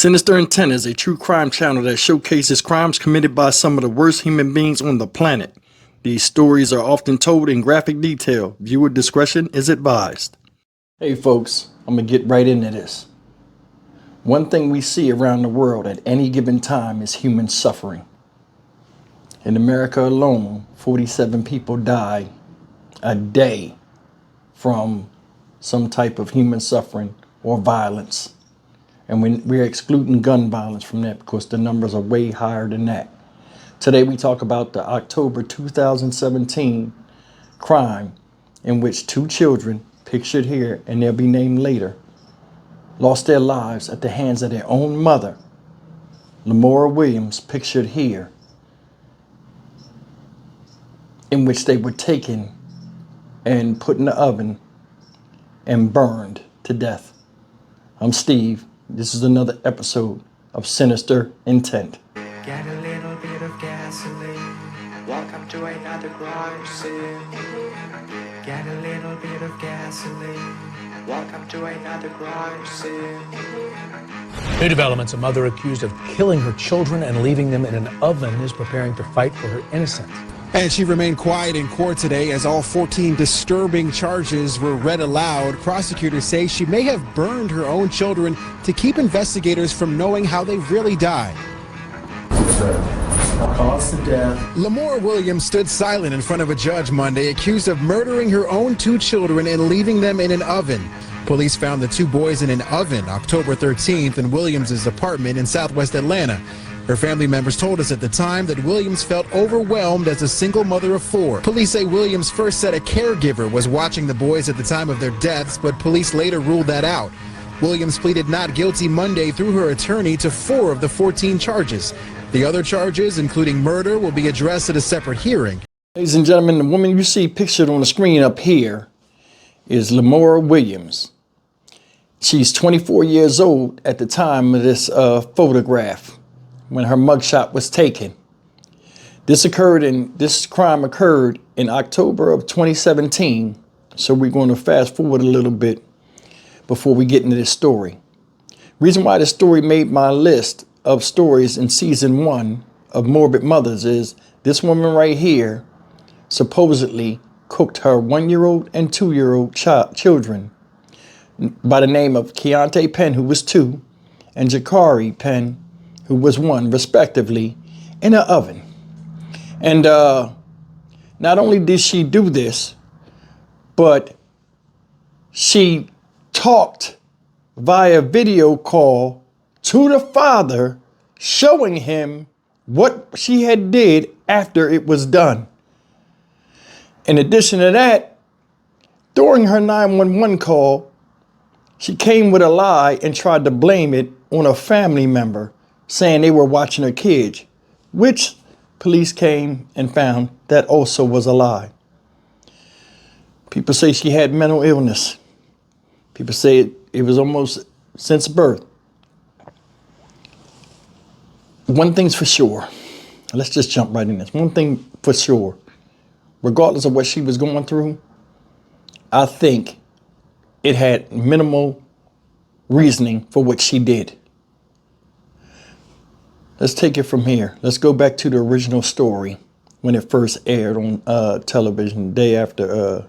Sinister Intent is a true crime channel that showcases crimes committed by some of the worst human beings on the planet. These stories are often told in graphic detail. Viewer discretion is advised. Hey folks, I'm going to get right into this. One thing we see around the world at any given time is human suffering. In America alone, 47 people die a day from some type of human suffering or violence. And we're excluding gun violence from that because the numbers are way higher than that. Today we talk about the October 2017 crime in which two children, pictured here and they'll be named later, lost their lives at the hands of their own mother, Lamora Williams, pictured here, in which they were taken and put in the oven and burned to death. I'm Steve. This is another episode of Sinister Intent. Get a little bit of gasoline. Welcome to another crime scene. Get a little bit of gasoline. Welcome to another crime scene. New developments: a mother accused of killing her children and leaving them in an oven is preparing to fight for her innocence. And she remained quiet in court today as all 14 disturbing charges were read aloud. Prosecutors say she may have burned her own children to keep investigators from knowing how they really died. Cause to death. Lamora Williams stood silent in front of a judge Monday, accused of murdering her own two children and leaving them in an oven. Police found the two boys in an oven October 13th in Williams' apartment in southwest Atlanta. Her family members told us at the time that Williams felt overwhelmed as a single mother of four. Police say Williams first said a caregiver was watching the boys at the time of their deaths, but police later ruled that out. Williams pleaded not guilty Monday through her attorney to 4 of the 14 charges. The other charges, including murder, will be addressed at a separate hearing. Ladies and gentlemen, the woman you see pictured on the screen up here is Lamora Williams. She's 24 years old at the time of this photograph, when her mugshot was taken. This crime occurred in October of 2017. So we're going to fast forward a little bit before we get into this story. Reason why this story made my list of stories in season 1 of Morbid Mothers is this woman right here supposedly cooked her 1-year-old and 2-year-old children by the name of Keontae Penn, who was 2, and Jakari Penn, who was 1, respectively, in an oven. And not only did she do this, but she talked via video call to the father, showing him what she had did after it was done. In addition to that, during her 911 call, she came with a lie and tried to blame it on a family member, saying they were watching her kids, which police came and found that also was a lie. People say she had mental illness. People say it was almost since birth. One thing's for sure. Let's just jump right in this. One thing for sure, regardless of what she was going through, I think it had minimal reasoning for what she did. Let's take it from here. Let's go back to the original story when it first aired on television the day after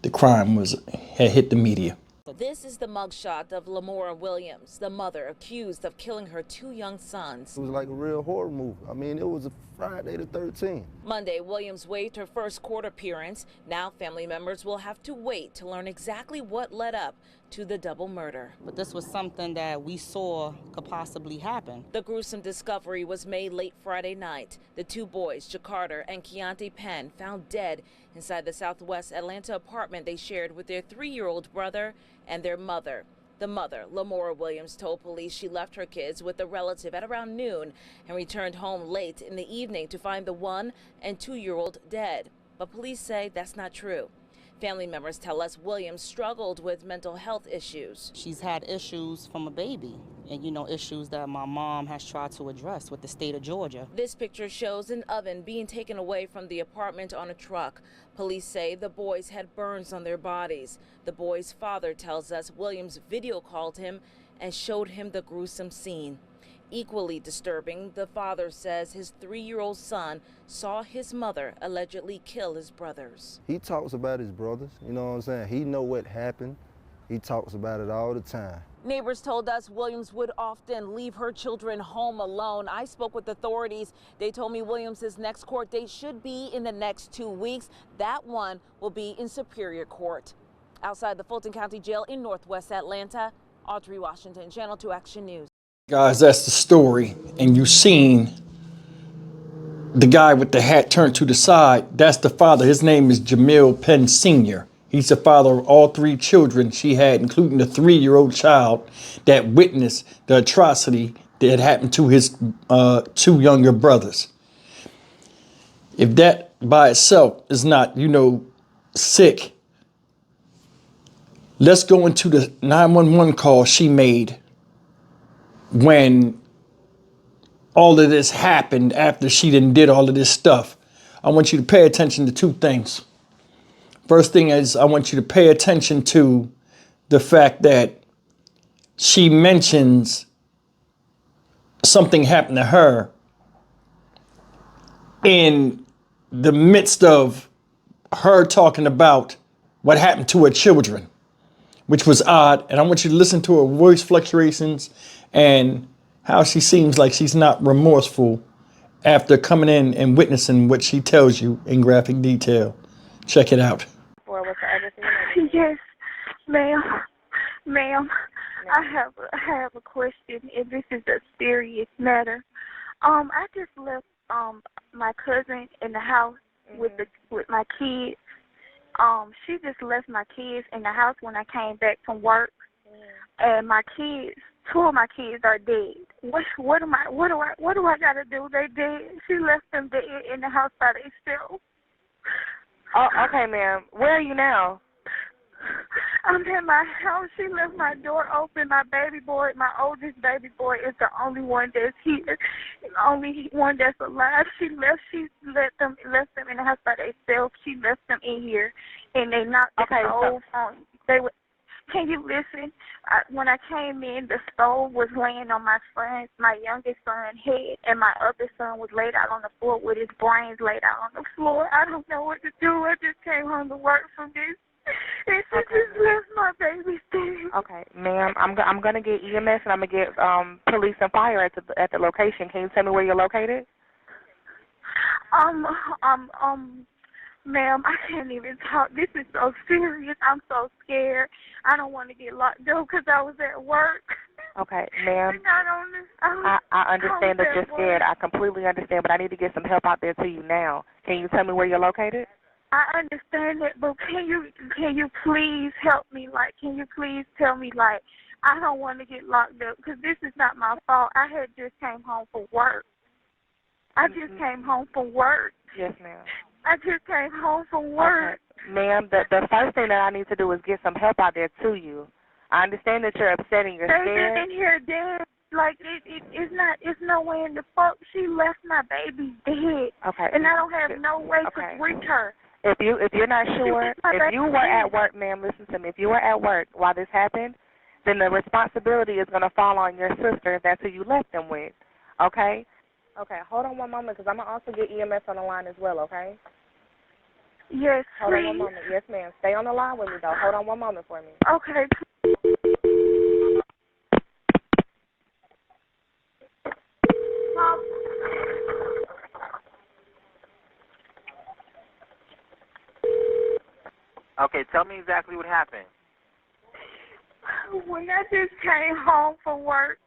the crime had hit the media. This is the mugshot of Lamora Williams, the mother accused of killing her 2 young sons. It was like a real horror movie. I mean, it was a Friday the 13th. Monday, Williams waived her first court appearance. Now family members will have to wait to learn exactly what led up to the double murder. But this was something that we saw could possibly happen. The gruesome discovery was made late Friday night. The 2 boys, Jakari and Keontae Penn, found dead inside the southwest Atlanta apartment they shared with their 3-year-old brother and their mother. The mother, Lamora Williams, told police she left her kids with a relative at around noon and returned home late in the evening to find the 1- and 2-year-old dead. But police say that's not true. Family members tell us Williams struggled with mental health issues. She's had issues from a baby, and issues that my mom has tried to address with the state of Georgia. This picture shows an oven being taken away from the apartment on a truck. Police say the boys had burns on their bodies. The boy's father tells us Williams video called him and showed him the gruesome scene. Equally disturbing, the father says his 3-year-old son saw his mother allegedly kill his brothers. He talks about his brothers, you know what I'm saying? He know what happened. He talks about it all the time. Neighbors told us Williams would often leave her children home alone. I spoke with authorities. They told me Williams' next court date should be in the next 2 weeks. That one will be in Superior Court. Outside the Fulton County Jail in Northwest Atlanta, Audrey Washington, Channel 2 Action News. Guys, that's the story. And you seen the guy with the hat turned to the side. That's the father. His name is Jamil Penn Sr. He's the father of all 3 children she had, including the 3-year-old child that witnessed the atrocity that happened to his 2 younger brothers. If that by itself is not, sick, let's go into the 911 call she made when all of this happened after she did all of this stuff. I want you to pay attention to 2 things. First thing is, I want you to pay attention to the fact that she mentions something happened to her in the midst of her talking about what happened to her children, which was odd. And I want you to listen to her voice fluctuations and how she seems like she's not remorseful after coming in and witnessing what she tells you in graphic detail. Check it out. Yes, ma'am. Ma'am, I have a question, and this is a serious matter. I just left my cousin in the house with my kids. She just left my kids in the house when I came back from work, and my kids, 2 of my kids are dead. What do I gotta do? They dead. She left them dead in the house by themselves. Oh, okay, ma'am. Where are you now? I'm in my house. She left my door open. My baby boy, my oldest baby boy, is the only one that's here, the only one that's alive. She left them in the house by themselves. She left them in here, and they knocked the stove on. Can you listen? When I came in, the stove was laying on my youngest son's head, and my other son was laid out on the floor with his brains laid out on the floor. I don't know what to do. I just came home to work from this. And she just left my baby dead. Okay, ma'am, I'm gonna get EMS and I'm gonna get police and fire at the location. Can you tell me where you're located? Ma'am, I can't even talk. This is so serious. I'm so scared. I don't want to get locked up because I was at work. Okay, ma'am. I understand that you're scared. I completely understand, but I need to get some help out there to you now. Can you tell me where you're located? I understand it, but can you please help me? Like, can you please tell me, like, I don't want to get locked up because this is not my fault. I had just came home from work. I just came home from work. Yes, ma'am. I just came home from work. Okay. Ma'am, the first thing that I need to do is get some help out there to you. I understand that you're upset and you're scared. They've been in here dead. Like, it's no way in the fuck. She left my baby dead. Okay. And I don't have no way to reach her. If you're not sure, if you were at work, ma'am, listen to me. If you were at work while this happened, then the responsibility is going to fall on your sister if that's who you left them with. Okay? Okay, hold on one moment because I'm going to also get EMS on the line as well, okay? Yes, Hold on one moment. Yes, ma'am. Stay on the line with me, though. Hold on one moment for me. Okay. Okay, tell me exactly what happened. When I just came home from work,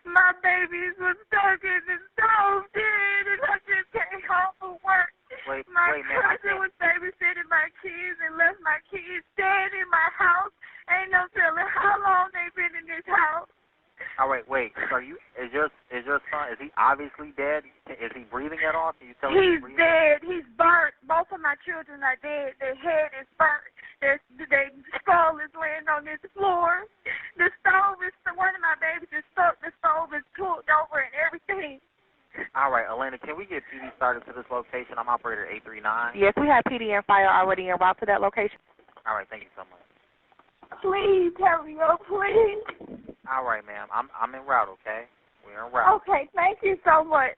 my babies were stuck in the stove dead, and I just came home from work. My cousin was babysitting my kids and left my kids dead in my house. Ain't no telling how long they've been in this house. All right, wait. So is your son, is he obviously dead? Is he breathing at all? Can you tell me he's dead. He's burnt. Both of my children are dead. Their head is burnt. Their skull is laying on this floor. The stove is, one of my babies is stuck. The stove is pulled over and everything. All right, Elena, can we get PD started to this location? I'm operator 839. Yes, we have PD and fire already en route to that location. All right, thank you so much. Please hurry up, please. All right, ma'am. I'm en route, okay? We're en route. Okay, thank you so much.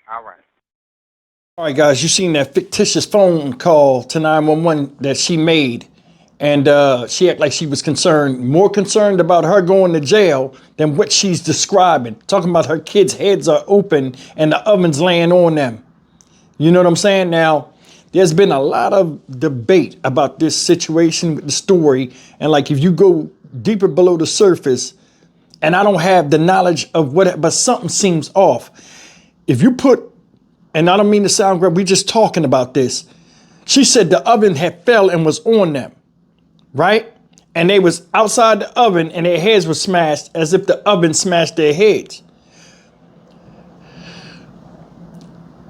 All right. All right, guys, you seen that fictitious phone call to 911 that she made. And she acted like she was more concerned about her going to jail than what she's describing. Talking about her kids' heads are open and the oven's laying on them. You know what I'm saying? Now, there's been a lot of debate about this situation with the story. And like, if you go deeper below the surface, and I don't have the knowledge of but something seems off. If you put, and I don't mean to sound great, we just talking about this. She said the oven had fell and was on them, right? And they was outside the oven and their heads were smashed as if the oven smashed their heads.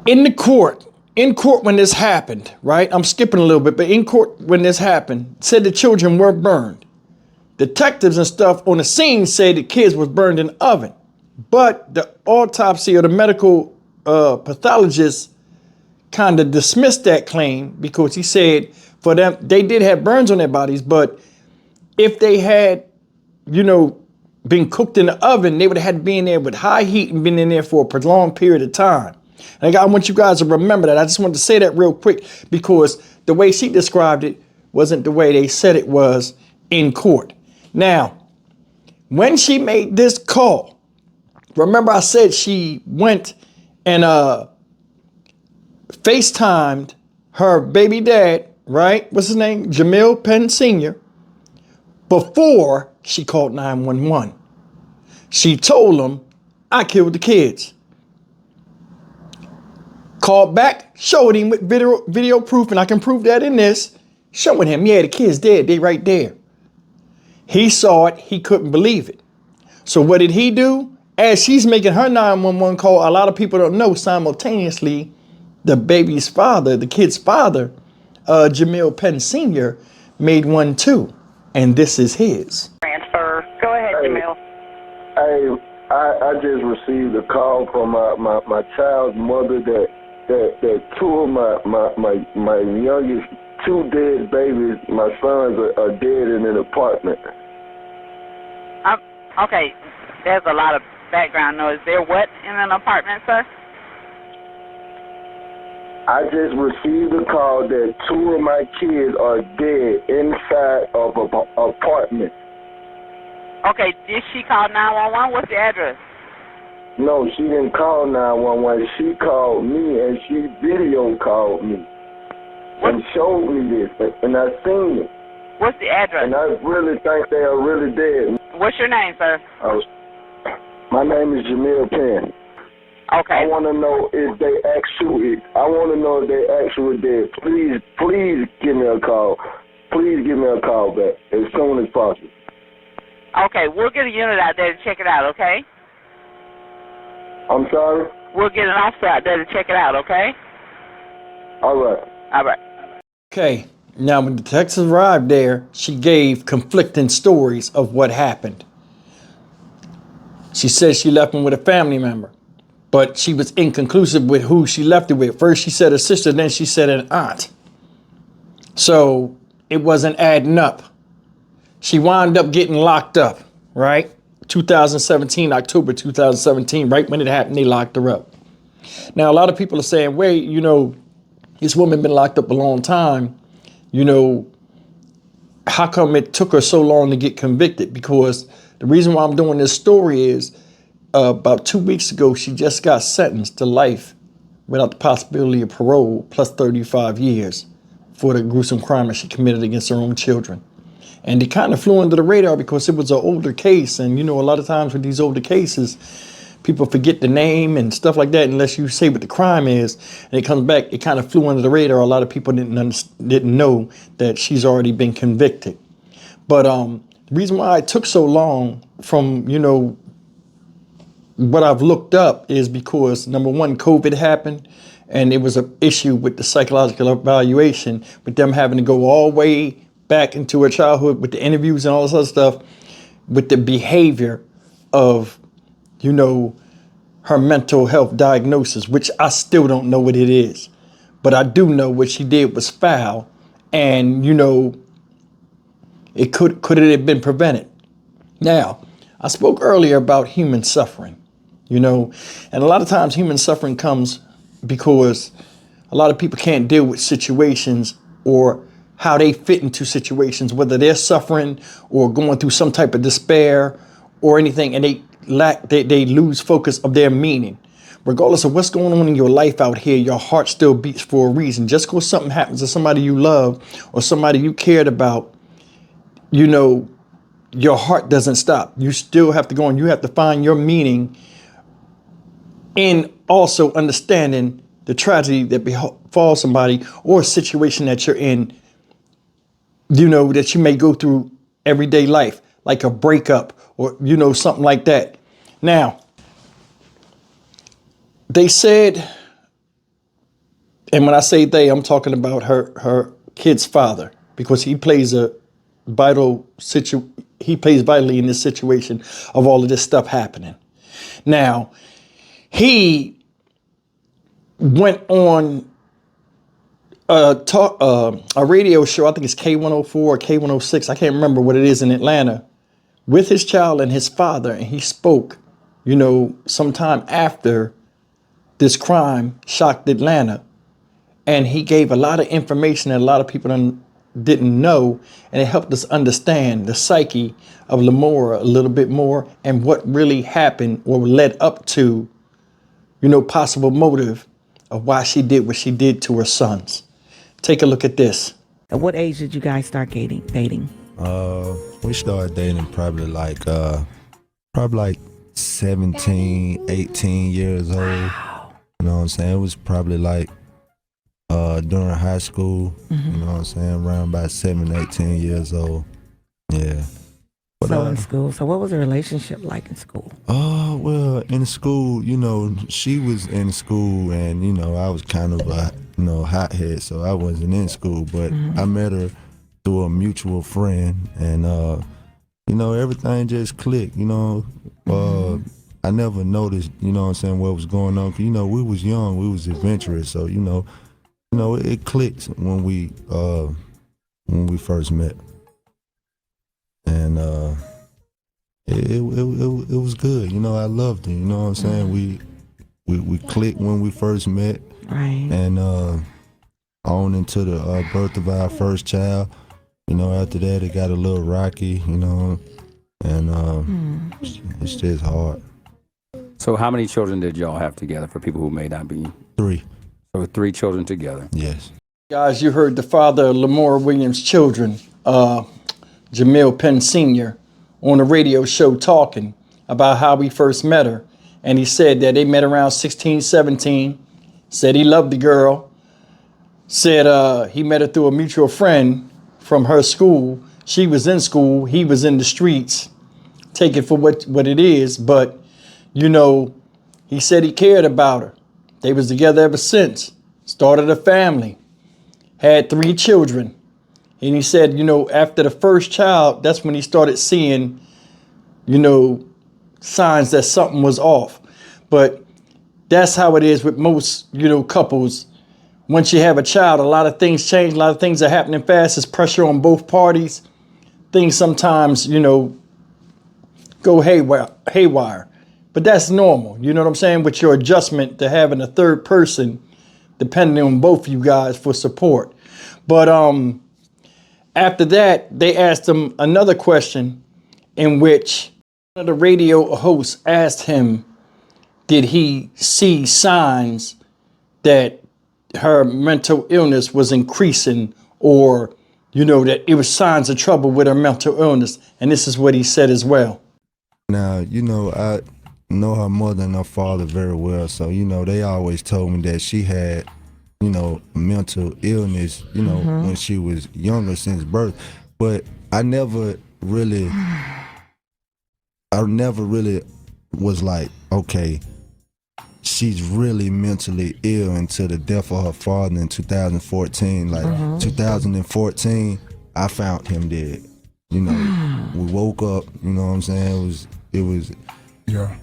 In court when this happened, right? I'm skipping a little bit, but in court when this happened, said the children were burned. Detectives and stuff on the scene say the kids was burned in the oven. But the autopsy or the medical pathologist kind of dismissed that claim because he said for them, they did have burns on their bodies, but if they had, been cooked in the oven, they would have had to be in there with high heat and been in there for a prolonged period of time. And I want you guys to remember that. I just wanted to say that real quick because the way she described it wasn't the way they said it was in court. Now, when she made this call, remember I said she went and FaceTimed her baby dad, right? What's his name? Jamil Penn Sr. before she called 911. She told him, I killed the kids. Called back, showed him with video proof, and I can prove that in this, showing him, yeah, the kids dead, they right there. He saw it, he couldn't believe it. So what did he do? As she's making her 911 call, a lot of people don't know simultaneously, the baby's father, the kid's father, Jamil Penn Sr., made one too. And this is his. Transfer. Go ahead, Jamil. Hey, I just received a call from my child's mother that two of my youngest two dead babies, my sons are dead in an apartment. Okay, there's a lot of background noise. There what in an apartment, sir? I just received a call that two of my kids are dead inside of an apartment. Okay, did she call 911? What's the address? No, she didn't call 911. She called me and she video called me and showed me this, and I seen it. What's the address? And I really think they are really dead. What's your name, sir? My name is Jamil Penn. Okay. I want to know if they actually dead. Please give me a call. Please give me a call back as soon as possible. Okay, we'll get a unit out there to check it out, okay? I'm sorry? We'll get an officer out there to check it out, okay? All right. All right. Okay, now when the detectives arrived there, she gave conflicting stories of what happened. She said she left him with a family member, but she was inconclusive with who she left it with. First she said her sister, then she said an aunt. So it wasn't adding up. She wound up getting locked up, right? 2017, October 2017, right when it happened, they locked her up. Now, a lot of people are saying, wait, this woman been locked up a long time. How come it took her so long to get convicted? Because the reason why I'm doing this story is about 2 weeks ago, she just got sentenced to life without the possibility of parole plus 35 years for the gruesome crime that she committed against her own children. And it kind of flew under the radar because it was an older case. And, a lot of times with these older cases, people forget the name and stuff like that unless you say what the crime is. And it comes back, it kind of flew under the radar. A lot of people didn't know that she's already been convicted. But the reason why it took so long from, what I've looked up is because, number one, COVID happened. And it was an issue with the psychological evaluation, with them having to go all the way back into her childhood with the interviews and all this other stuff, with the behavior of, her mental health diagnosis, which I still don't know what it is. But I do know what she did was foul. And, it could it have been prevented. Now, I spoke earlier about human suffering, and a lot of times human suffering comes because a lot of people can't deal with situations or how they fit into situations, whether they're suffering or going through some type of despair or anything, and they lose focus of their meaning. Regardless of what's going on in your life out here, your heart still beats for a reason. Just because something happens to somebody you love or somebody you cared about, your heart doesn't stop. You still have to go and you have to find your meaning in also understanding the tragedy that befalls somebody or a situation that you're in, that you may go through everyday life, like a breakup or, something like that. Now, they said, and when I say they, I'm talking about her kid's father, because he plays he plays vitally in this situation of all of this stuff happening. Now, he went on a radio show, I think it's K104 or K106, I can't remember what it is, in Atlanta, with his child and his father, and he spoke, sometime after this crime shocked Atlanta, and he gave a lot of information that a lot of people didn't know, and it helped us understand the psyche of Lamora a little bit more and what really happened or led up to, possible motive of why she did what she did to her sons. Take a look at this. At what age did you guys start dating? We started dating probably like 17, 18 years old. Wow. You know what I'm saying? It was probably like during high school, Mm-hmm. you know what I'm saying? Around about 17, 18 years old. Yeah. But, so in school, so what was the relationship like in school? Oh, well, in school, she was in school and, I was kind of a, hothead, so I wasn't in school, but Mm-hmm. I met her through a mutual friend and, everything just clicked, Mm-hmm. I never noticed, what was going on. 'Cause, we was young, we was adventurous, so, it clicked when we first met. And it was good, I loved it, you know what I'm saying? We clicked when we first met. Right. And on into the birth of our first child. After that it got a little rocky, and it's just hard. So how many children did y'all have together, for people who may not be? 3. So 3 children together. Yes. Guys, you heard the father of Lamora Williams' children, Jamil Penn Sr., on a radio show talking about how we first met her. And he said that they met around 16, 17, said he loved the girl, said he met her through a mutual friend from her school. She was in school, he was in the streets. Take it for what it is, but, he said he cared about her. They was together ever since, started a family, had 3 children. And he said, after the first child, that's when he started seeing, signs that something was off. But that's how it is with most, couples. Once you have a child, a lot of things change. A lot of things are happening fast. There's pressure on both parties. Things sometimes, go haywire. But that's normal. You know what I'm saying? With your adjustment to having a third person, depending on both of you guys for support. But after that, they asked him another question in which one of the radio hosts asked him, did he see signs that her mental illness was increasing, or, that it was signs of trouble with her mental illness? And this is what he said as well. Now, I know her mother and her father very well, so, they always told me that she had, mental illness, Mm-hmm. when she was younger since birth. But I never really was like, okay, she's really mentally ill until the death of her father in 2014. Like, Mm-hmm. 2014, I found him dead. We woke up, you know what I'm saying? It was Yeah.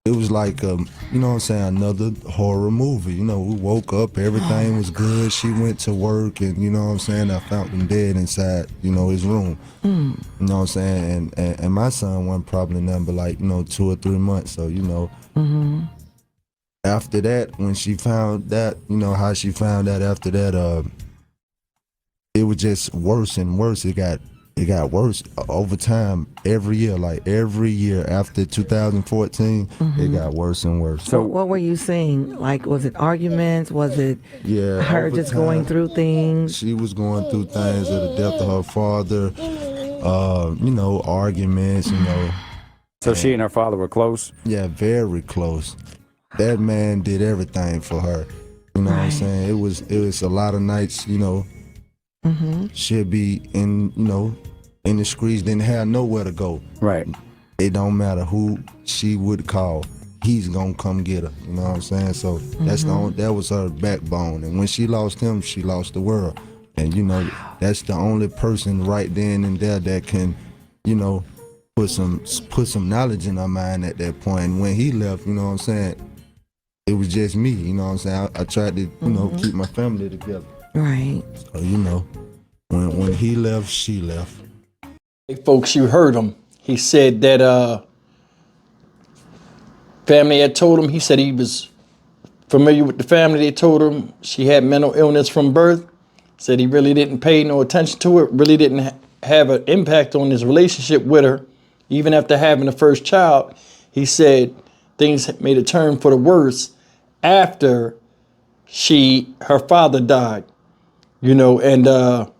it was like, you know what I'm saying, another horror movie. You know, we woke up, everything was good. She went to work, and you know what I'm saying, I found him dead inside, you know, his room. You know what I'm saying, and my son wasn't probably nothing but like, you know, 2 or 3 months. So you know, after that, when she found that, you know how she found that. After that, it was just worse and worse. It got worse over time. Every year, like every year after 2014, it got worse and worse. So what were you seeing? Like, was it arguments? Was it her over just time, going through things? She was going through things of the death of her father, you know, arguments, you know. So she and her father were close? Yeah, very close. That man did everything for her. You know what I'm saying? It was a lot of nights, you know, she'd be in, you know, in the streets, didn't have nowhere to go. Right. It don't matter who she would call, he's gonna come get her. You know what I'm saying? So that was her backbone. And when she lost him, she lost the world. And you know, that's the only person right then and there that can, you know, put some knowledge in her mind at that point. And when he left, you know what I'm saying, it was just me. You know what I'm saying? I tried to, you know, keep my family together. Right. So you know, when he left, she left. Hey folks, you heard him. He said that family had told him, he said he was familiar with the family. They told him she had mental illness from birth. Said he really didn't pay no attention to it, really didn't have an impact on his relationship with her. Even after having the first child, he said things made a turn for the worse after her father died. You know, and a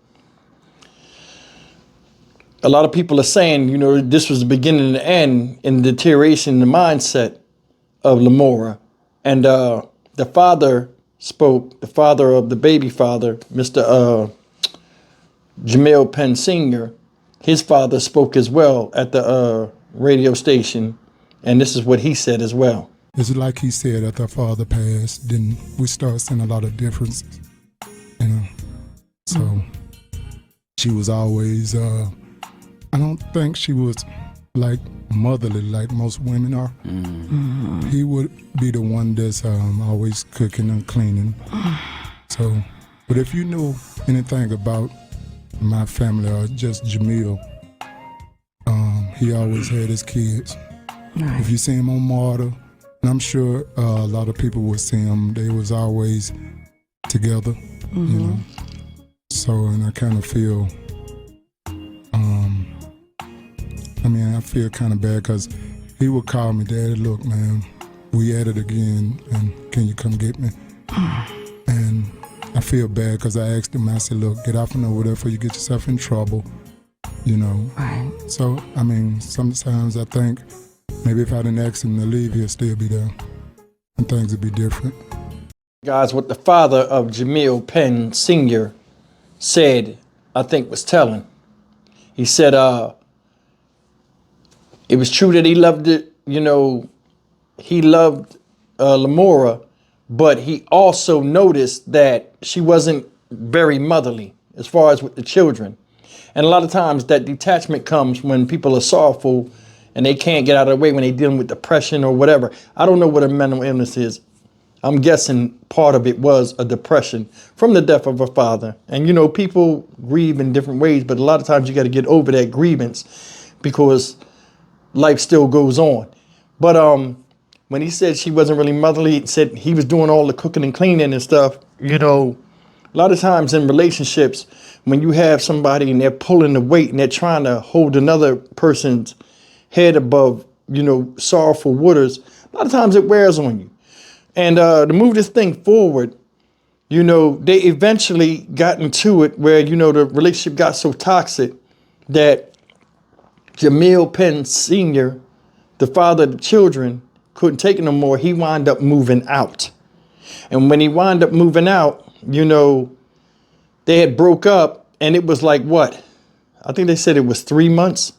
lot of people are saying, you know, this was the beginning and the end in the deterioration in the mindset of Lamora. And the father spoke, the father of the baby father, Mr. Jamil Penn Sr., his father spoke as well at the radio station. And this is what he said as well. It's like he said, after her father passed, then we start seeing a lot of differences, you know. So she was always, I don't think she was like motherly like most women are. He would be the one that's always cooking and cleaning. So, but if you know anything about my family or just Jamil, he always had his kids. If you see him on Martyr, and I'm sure a lot of people would see them, they was always together, you know. So, and I kind of feel, I feel kind of bad because he would call me, Daddy, look, man, we at it again, and can you come get me? And I feel bad because I asked him, I said, look, get off and over there before you get yourself in trouble, you know. So, I mean, sometimes I think maybe if I didn't ask him to leave, he'll still be there, and things would be different. Guys, what the father of Jamil Penn Sr. said, I think was telling. He said, it was true that he loved it, you know, he loved Lamora, but he also noticed that she wasn't very motherly as far as with the children. And a lot of times that detachment comes when people are sorrowful and they can't get out of the way when they're dealing with depression or whatever. I don't know what a mental illness is. I'm guessing part of it was a depression from the death of her father. And, you know, people grieve in different ways, but a lot of times you got to get over that grievance because life still goes on. But when he said she wasn't really motherly, he said he was doing all the cooking and cleaning and stuff, you know, a lot of times in relationships, when you have somebody and they're pulling the weight and they're trying to hold another person's head above, you know, sorrowful waters, a lot of times it wears on you. And to move this thing forward, you know, they eventually got into it where, you know, the relationship got so toxic that Jamil Penn Sr., the father of the children, couldn't take it no more. He wound up moving out. And when he wound up moving out, you know, they had broke up, and it was like, what? I think they said it was 3 months.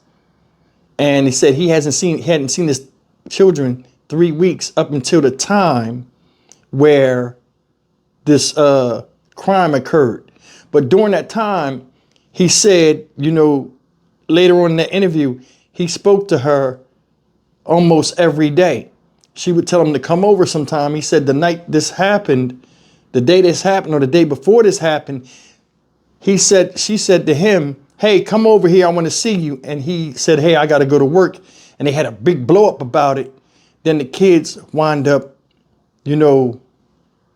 And he said he hadn't seen his children 3 weeks up until the time where this crime occurred. But during that time, he said, you know, later on in the interview, he spoke to her almost every day. she would tell him to come over sometime. He said the night this happened, the day this happened or the day before this happened, she said to him, hey, come over here, I want to see you. And he said, hey, I got to go to work. And they had a big blow up about it. Then the kids wind up,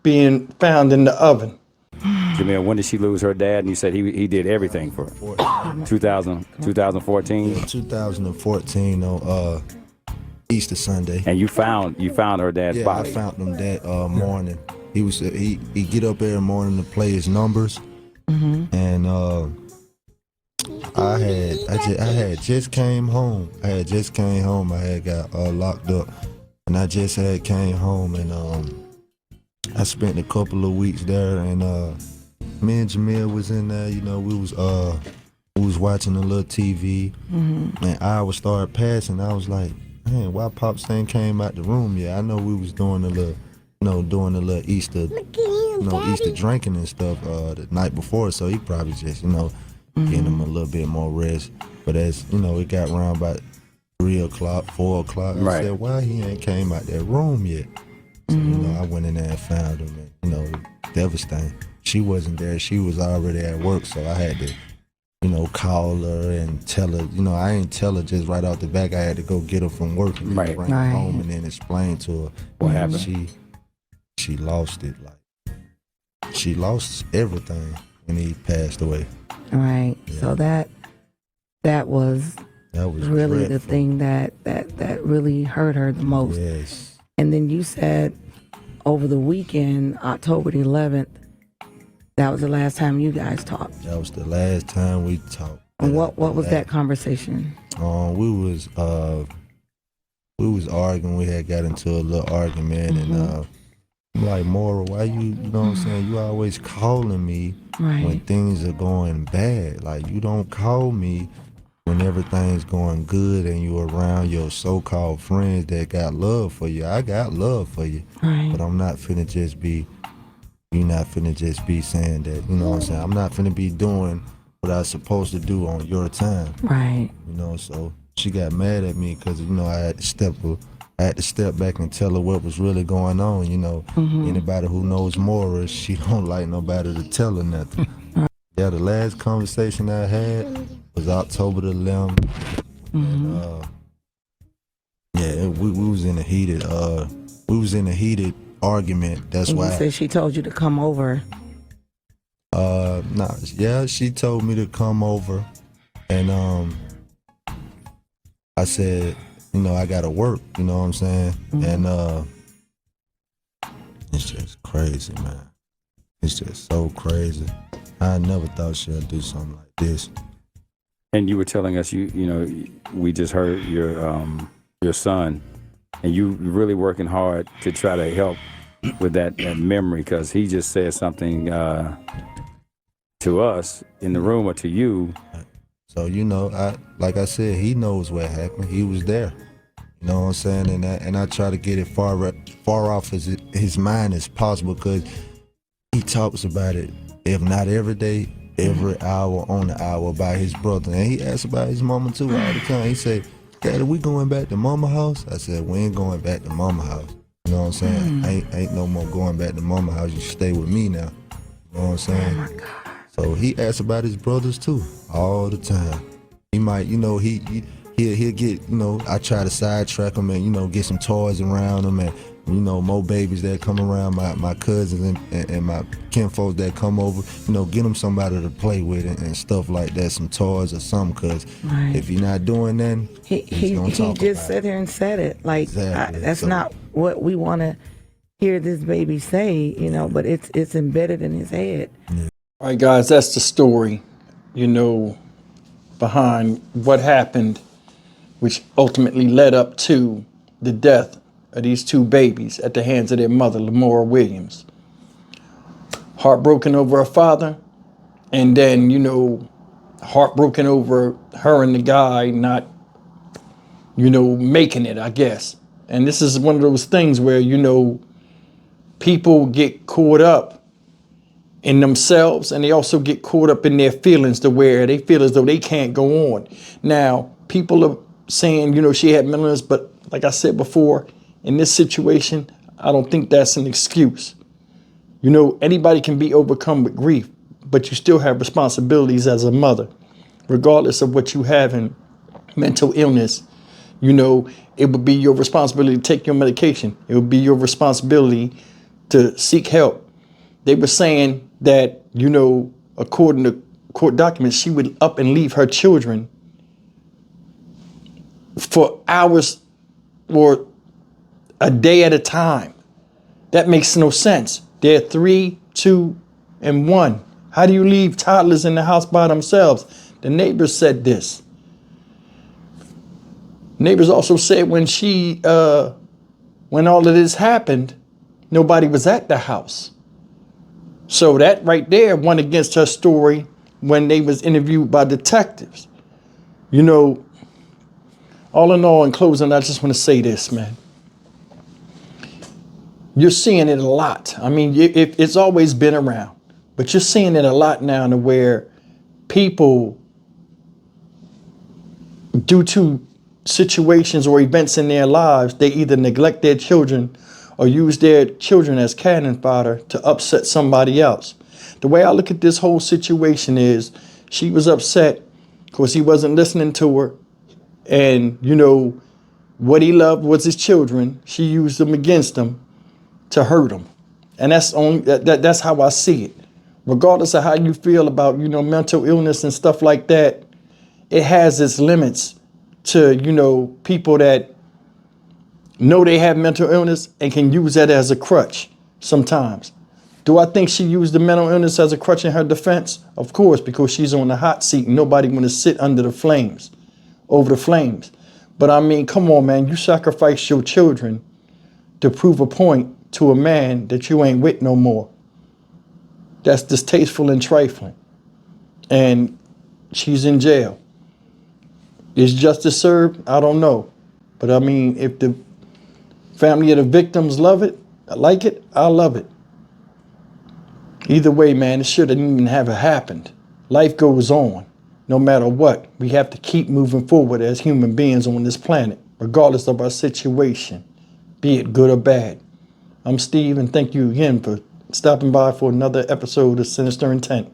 being found in the oven. Jamil, when did she lose her dad? And you said he did everything for her. 2014? Yeah, 2014 on Easter Sunday. And you found her dad's body? Yeah, I found him that morning. He get up every morning to play his numbers. And I had just came home. I had got locked up, and I just had came home, and I spent a couple of weeks there, and me and Jamil was in there. We was watching a little TV, and hours started passing. I was like, man, why Pops ain't came out the room yet? I know we was doing a little, Easter, Easter drinking and stuff the night before, so he probably just, getting him a little bit more rest. But as, it got around about 3 o'clock, 4 o'clock, I said, why he ain't came out that room yet? So, I went in there and found him, and, devastating. She wasn't there. She was already at work, so I had to, call her and tell her, I ain't tell her just right off the back. I had to go get her from work and bring her home and then explain to her what happened. She lost it. Like, she lost everything when he passed away. Right. Yeah. So that was really dreadful. the thing that really hurt her the most. Yes. And then you said over the weekend, October the 11th, that was the last time you guys talked. That was the last time we talked. And what was that conversation? We was arguing. We had got into a little argument, and I'm like, Mora, why you know what I'm saying? You always calling me when things are going bad. Like, you don't call me when everything's going good and you're around your so-called friends that got love for you. I got love for you, but I'm not finna just be. You're not finna just be saying that. You know what I'm saying? I'm not finna be doing what I was supposed to do on your time. Right. So she got mad at me because I had to step back and tell her what was really going on. Anybody who knows Mora, she don't like nobody to tell her nothing. Yeah, the last conversation I had was October the 11th. We was in a heated argument. That's and why. You said she told you to come over. She told me to come over, and I said, I gotta work. You know what I'm saying? And it's just crazy, man. It's just so crazy. I never thought she'd do something like this. And you were telling us, we just heard your son, and you really working hard to try to help with that memory, because he just said something to us in the room or to you. So like I said, he knows what happened. He was there. You know what I'm saying? And I try to get it far off his mind as possible, because he talks about it, if not every day, every hour on the hour, about his brother. And he asks about his mama too all the time. He said, Daddy, we going back to mama house? I said, we ain't going back to mama house. You know what I'm saying? Ain't no more going back to mama house. You stay with me now. You know what I'm saying? Oh my God. So he asks about his brothers too, all the time. He might, he'll get, I try to sidetrack him and, get some toys around him, and, more babies that come around, my cousins and my kinfolks that come over, get him somebody to play with and stuff like that, some toys or something, because if you're not doing that, he just sat here and said it. Like, exactly. That's not what we want to hear this baby say, but it's embedded in his head. Yeah. All right, guys, that's the story, behind what happened, which ultimately led up to the death of these two babies at the hands of their mother, Lamora Williams. Heartbroken over her father, and then, heartbroken over her and the guy not, making it, I guess. And this is one of those things where, people get caught up in themselves, and they also get caught up in their feelings to where they feel as though they can't go on. Now, people are saying, she had mental illness, but like I said before, in this situation, I don't think that's an excuse. You know, anybody can be overcome with grief, but you still have responsibilities as a mother, regardless of what you have in mental illness. You know, it would be your responsibility to take your medication. It would be your responsibility to seek help. They were saying that, you know, according to court documents, she would up and leave her children for hours or a day at a time. That makes no sense. They're 3, 2, and 1. How do you leave toddlers in the house by themselves? The neighbors said this. Neighbors also said when when all of this happened, nobody was at the house. So that right there went against her story when they was interviewed by detectives. You know, all in all, in closing, I just want to say this, man. You're seeing it a lot. I mean, it's always been around, but you're seeing it a lot now to where people, due to situations or events in their lives, they either neglect their children or use their children as cannon fodder to upset somebody else. The way I look at this whole situation is she was upset because he wasn't listening to her. And, you know, what he loved was his children. She used them against him to hurt him. And that's how I see it. Regardless of how you feel about, you know, mental illness and stuff like that, it has its limits to, you know, people that know they have mental illness and can use that as a crutch sometimes. Do I think she used the mental illness as a crutch in her defense? Of course, because she's on the hot seat and nobody want to sit under the flames, over the flames. But I mean, come on, man, you sacrifice your children to prove a point to a man that you ain't with no more. That's distasteful and trifling. And she's in jail. Is justice served? I don't know. But I mean, if the family of the victims love it, like it, I love it. Either way, man, it shouldn't even have happened. Life goes on, no matter what. We have to keep moving forward as human beings on this planet, regardless of our situation, be it good or bad. I'm Steve, and thank you again for stopping by for another episode of Sinister Intent.